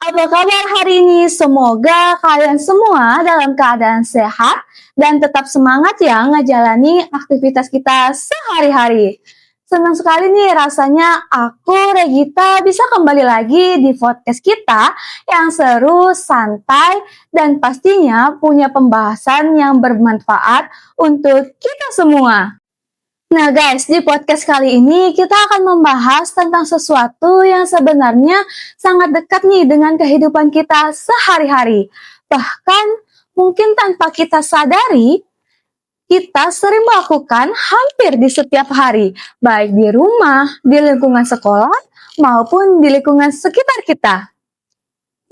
Apa kabar hari ini? Semoga kalian semua dalam keadaan sehat dan tetap semangat ya ngejalani aktivitas kita sehari-hari. Senang sekali nih rasanya aku, Regita, bisa kembali lagi di podcast kita yang seru, santai, dan pastinya punya pembahasan yang bermanfaat untuk kita semua. Nah guys, di podcast kali ini kita akan membahas tentang sesuatu yang sebenarnya sangat dekat nih dengan kehidupan kita sehari-hari. Bahkan mungkin tanpa kita sadari, kita sering melakukan hampir di setiap hari, baik di rumah, di lingkungan sekolah, maupun di lingkungan sekitar kita.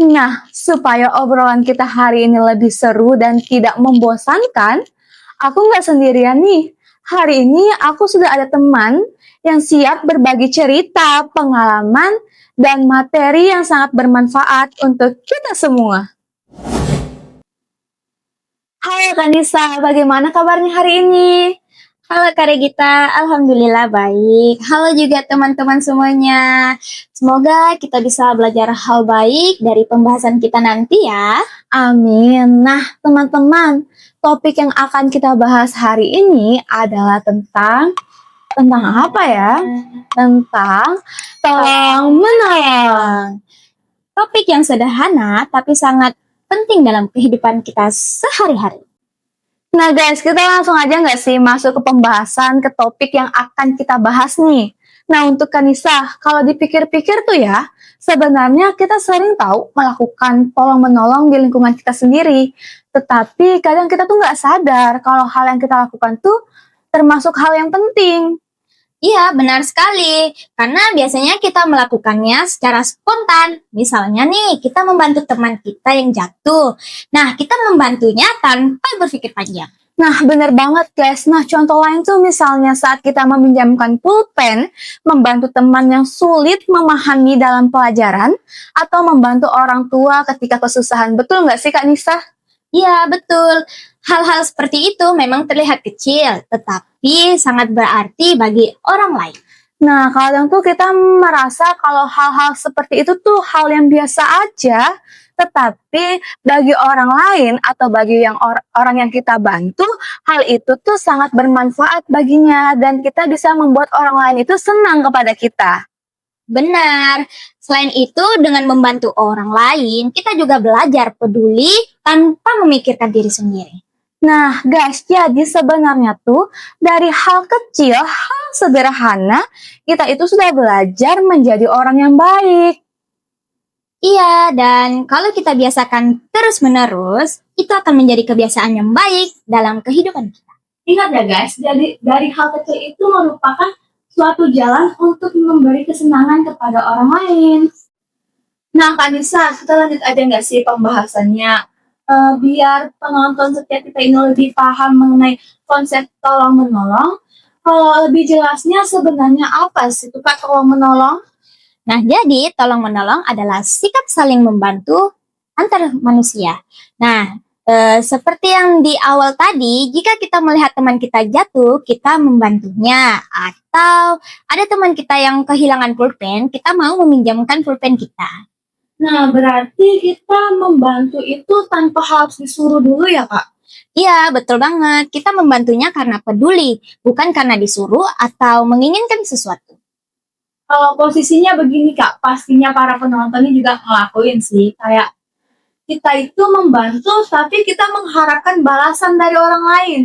Nah, supaya obrolan kita hari ini lebih seru dan tidak membosankan, aku nggak sendirian nih. Hari ini aku sudah ada teman yang siap berbagi cerita, pengalaman, dan materi yang sangat bermanfaat untuk kita semua. Hai Kanisa, bagaimana kabarnya hari ini? Halo Kak Regita, Alhamdulillah baik. Halo juga teman-teman semuanya. Semoga kita bisa belajar hal baik dari pembahasan kita nanti ya. Amin. Nah teman-teman, topik yang akan kita bahas hari ini adalah tentang apa ya? Tentang tolong menolong. Topik yang sederhana tapi sangat penting dalam kehidupan kita sehari-hari. Nah guys, kita langsung aja nggak sih masuk ke pembahasan, ke topik yang akan kita bahas nih. Nah untuk Kanisa, kalau dipikir-pikir tuh ya, sebenarnya kita sering tahu melakukan tolong-menolong di lingkungan kita sendiri. Tetapi kadang kita tuh nggak sadar kalau hal yang kita lakukan tuh termasuk hal yang penting. Iya, benar sekali. Karena biasanya kita melakukannya secara spontan. Misalnya nih, kita membantu teman kita yang jatuh. Nah, kita membantunya tanpa berpikir panjang. Nah, benar banget guys. Nah, contoh lain tuh misalnya saat kita meminjamkan pulpen, membantu teman yang sulit memahami dalam pelajaran, atau membantu orang tua ketika kesusahan. Betul nggak sih Kak Nisa? Iya, betul. Hal-hal seperti itu memang terlihat kecil, tetapi sangat berarti bagi orang lain. Nah, kadang tuh kita merasa kalau hal-hal seperti itu tuh hal yang biasa aja, tetapi bagi orang lain atau bagi orang yang kita bantu, hal itu tuh sangat bermanfaat baginya dan kita bisa membuat orang lain itu senang kepada kita. Benar. Selain itu, dengan membantu orang lain, kita juga belajar peduli tanpa memikirkan diri sendiri. Nah guys, jadi sebenarnya tuh dari hal kecil, hal sederhana, kita itu sudah belajar menjadi orang yang baik. Iya, dan kalau kita biasakan terus-menerus, itu akan menjadi kebiasaan yang baik dalam kehidupan kita. Ingat ya guys, jadi dari hal kecil itu merupakan suatu jalan untuk memberi kesenangan kepada orang lain. Nah Kanisa, kita lanjut aja nggak sih pembahasannya? Biar penonton setiap kita ini lebih paham mengenai konsep tolong-menolong. Kalau lebih jelasnya sebenarnya apa sih itu Kak tolong-menolong? Nah, jadi tolong-menolong adalah sikap saling membantu antar manusia. Nah, seperti yang di awal tadi, jika kita melihat teman kita jatuh, kita membantunya. Atau ada teman kita yang kehilangan pulpen, kita mau meminjamkan pulpen kita. Nah, berarti kita membantu itu tanpa harus disuruh dulu ya, Kak? Iya, betul banget. Kita membantunya karena peduli, bukan karena disuruh atau menginginkan sesuatu. Kalau posisinya begini, Kak, pastinya para penontonnya juga ngelakuin sih. Kayak kita itu membantu, tapi kita mengharapkan balasan dari orang lain.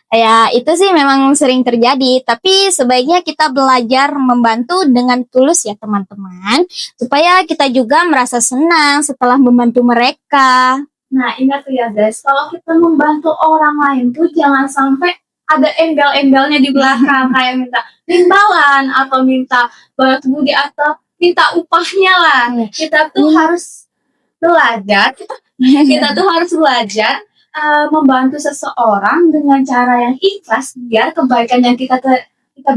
Ya, itu sih memang sering terjadi, tapi sebaiknya kita belajar membantu dengan tulus ya teman-teman, supaya kita juga merasa senang setelah membantu mereka. Nah, ingat tuh ya guys, kalau kita membantu orang lain tuh jangan sampai ada embel-embelnya di belakang, kayak minta imbalan atau minta balas budi atau minta upahnya lah. Kita tuh harus belajar, membantu seseorang dengan cara yang ikhlas biar kebaikan yang kita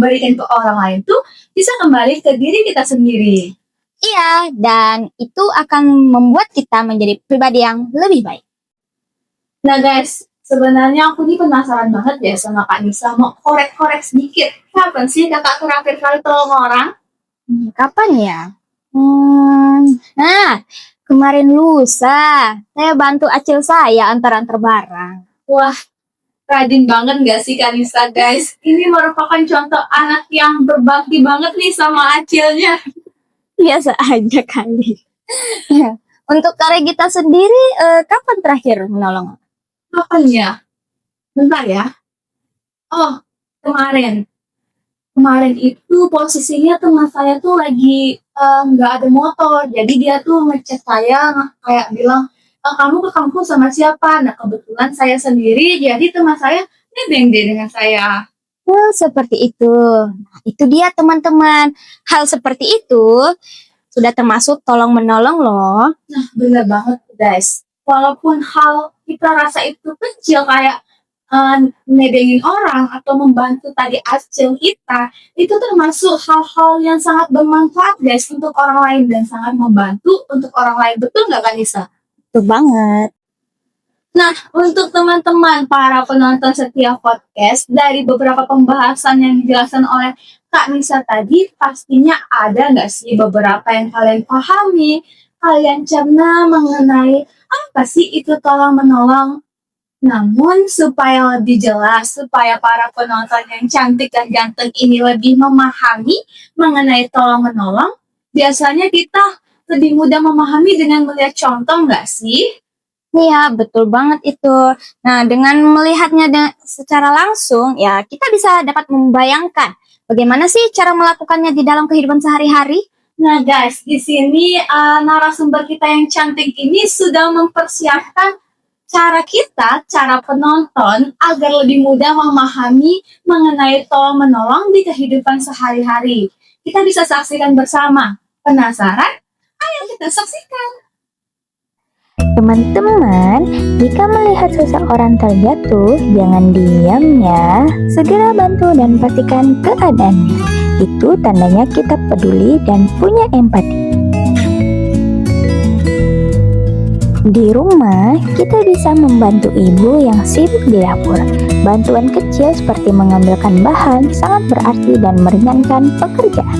berikan ke orang lain tuh bisa kembali ke diri kita sendiri. Iya, dan itu akan membuat kita menjadi pribadi yang lebih baik. Nah guys, sebenarnya aku nih penasaran banget ya sama Kak Nisa, mau korek-korek sedikit. Kapan sih kakak terakhir kali tolong orang? Kapan ya? kemarin lusa, saya bantu acil saya antar-antar barang. Wah, rajin banget gak sih Kak Nisa, guys? Ini merupakan contoh anak yang berbakti banget nih sama acilnya. Biasa aja kali. Ya. Untuk Kak Regita sendiri, kapan terakhir menolong? Kapan ya? Bentar ya. Oh, kemarin. Kemarin itu posisinya teman saya tuh lagi nggak ada motor, jadi dia tuh ngechat saya kayak bilang, kamu ke kampus sama siapa? Nah kebetulan saya sendiri, jadi teman saya nebeng deh dengan saya. Oh, seperti itu. Nah, itu dia teman-teman. Hal seperti itu sudah termasuk tolong menolong loh. Nah bener banget guys. Walaupun hal kita rasa itu kecil kayak nebengin orang atau membantu tadi acil kita, itu termasuk hal-hal yang sangat bermanfaat guys untuk orang lain dan sangat membantu untuk orang lain. Betul nggak Kak Nisa? Betul banget. Nah, untuk teman-teman para penonton setiap podcast, dari beberapa pembahasan yang dijelaskan oleh Kak Nisa tadi, pastinya ada nggak sih beberapa yang kalian pahami, kalian cerna mengenai apa sih itu tolong menolong. Namun supaya lebih jelas, supaya para penonton yang cantik dan ganteng ini lebih memahami mengenai tolong menolong, biasanya kita lebih mudah memahami dengan melihat contoh nggak sih? Iya, betul banget itu. Nah, dengan melihatnya secara langsung, ya kita bisa dapat membayangkan bagaimana sih cara melakukannya di dalam kehidupan sehari-hari. Nah guys, di sini narasumber kita yang cantik ini sudah mempersiapkan cara penonton agar lebih mudah memahami mengenai tolong menolong di kehidupan sehari-hari. Kita bisa saksikan bersama. Penasaran? Ayo kita saksikan. Teman-teman, jika melihat seseorang terjatuh, jangan diam ya. Segera bantu dan pastikan keadaannya. Itu tandanya kita peduli dan punya empati. Di rumah, kita bisa membantu ibu yang sibuk di dapur. Bantuan kecil seperti mengambilkan bahan sangat berarti dan meringankan pekerjaan.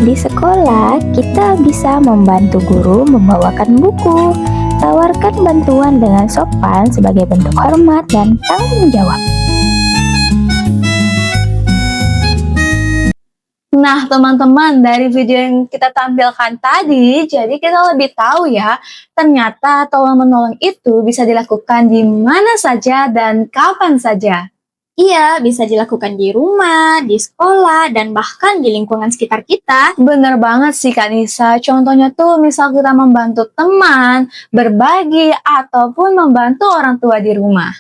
Di sekolah, kita bisa membantu guru membawakan buku. Tawarkan bantuan dengan sopan sebagai bentuk hormat dan tanggung jawab. Nah, teman-teman, dari video yang kita tampilkan tadi, jadi kita lebih tahu ya, ternyata tolong-menolong itu bisa dilakukan di mana saja dan kapan saja. Iya, bisa dilakukan di rumah, di sekolah, dan bahkan di lingkungan sekitar kita. Bener banget sih Kak Nisa, contohnya tuh misal kita membantu teman, berbagi, ataupun membantu orang tua di rumah.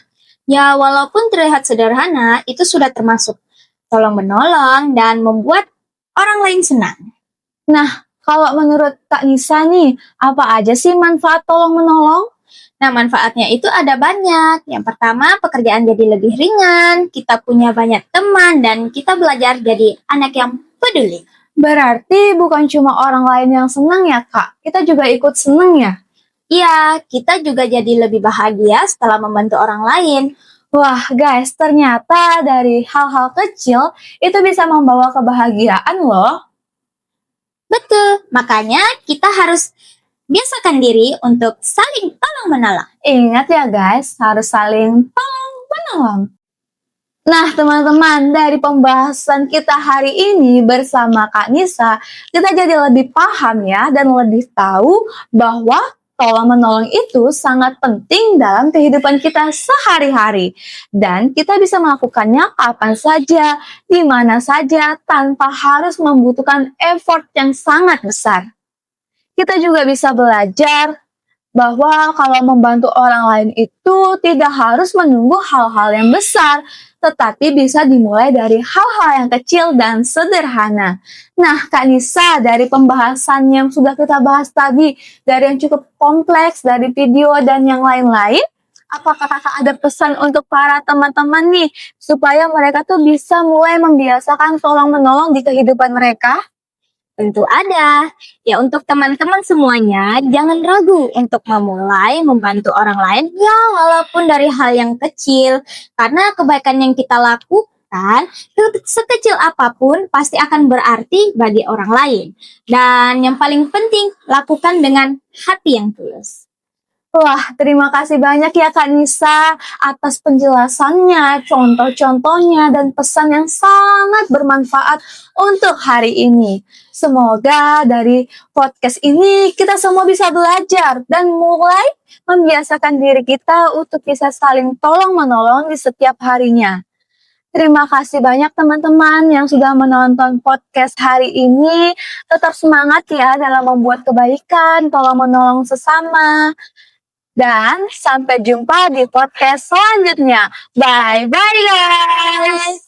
Ya, walaupun terlihat sederhana, itu sudah termasuk tolong-menolong dan membuat orang lain senang. Nah, kalau menurut Kak Nisa nih, apa aja sih manfaat tolong-menolong? Nah, manfaatnya itu ada banyak. Yang pertama, pekerjaan jadi lebih ringan, kita punya banyak teman, dan kita belajar jadi anak yang peduli. Berarti bukan cuma orang lain yang senang ya Kak, kita juga ikut senang ya? Iya, kita juga jadi lebih bahagia setelah membantu orang lain. Wah guys, ternyata dari hal-hal kecil itu bisa membawa kebahagiaan loh. Betul, makanya kita harus biasakan diri untuk saling tolong-menolong. Ingat ya guys, harus saling tolong-menolong. Nah teman-teman, dari pembahasan kita hari ini bersama Kak Nisa, kita jadi lebih paham ya dan lebih tahu bahwa tolong-menolong itu sangat penting dalam kehidupan kita sehari-hari. Dan kita bisa melakukannya kapan saja, di mana saja, tanpa harus membutuhkan effort yang sangat besar. Kita juga bisa belajar bahwa kalau membantu orang lain itu tidak harus menunggu hal-hal yang besar, tetapi bisa dimulai dari hal-hal yang kecil dan sederhana. Nah, Kak Nisa, dari pembahasan yang sudah kita bahas tadi, dari yang cukup kompleks, dari video dan yang lain-lain, apakah Kakak ada pesan untuk para teman-teman nih, supaya mereka tuh bisa mulai membiasakan tolong-menolong di kehidupan mereka? Tentu ada. Ya, untuk teman-teman semuanya, jangan ragu untuk memulai membantu orang lain, ya walaupun dari hal yang kecil. Karena kebaikan yang kita lakukan kebaikan, sekecil apapun pasti akan berarti bagi orang lain. Dan yang paling penting, lakukan dengan hati yang tulus. Wah, terima kasih banyak ya Kak Nisa atas penjelasannya, contoh-contohnya, dan pesan yang sangat bermanfaat untuk hari ini. Semoga dari podcast ini kita semua bisa belajar dan mulai membiasakan diri kita untuk bisa saling tolong-menolong di setiap harinya. Terima kasih banyak teman-teman yang sudah menonton podcast hari ini. Tetap semangat ya dalam membuat kebaikan, tolong-menolong sesama. Dan sampai jumpa di podcast selanjutnya. Bye-bye guys!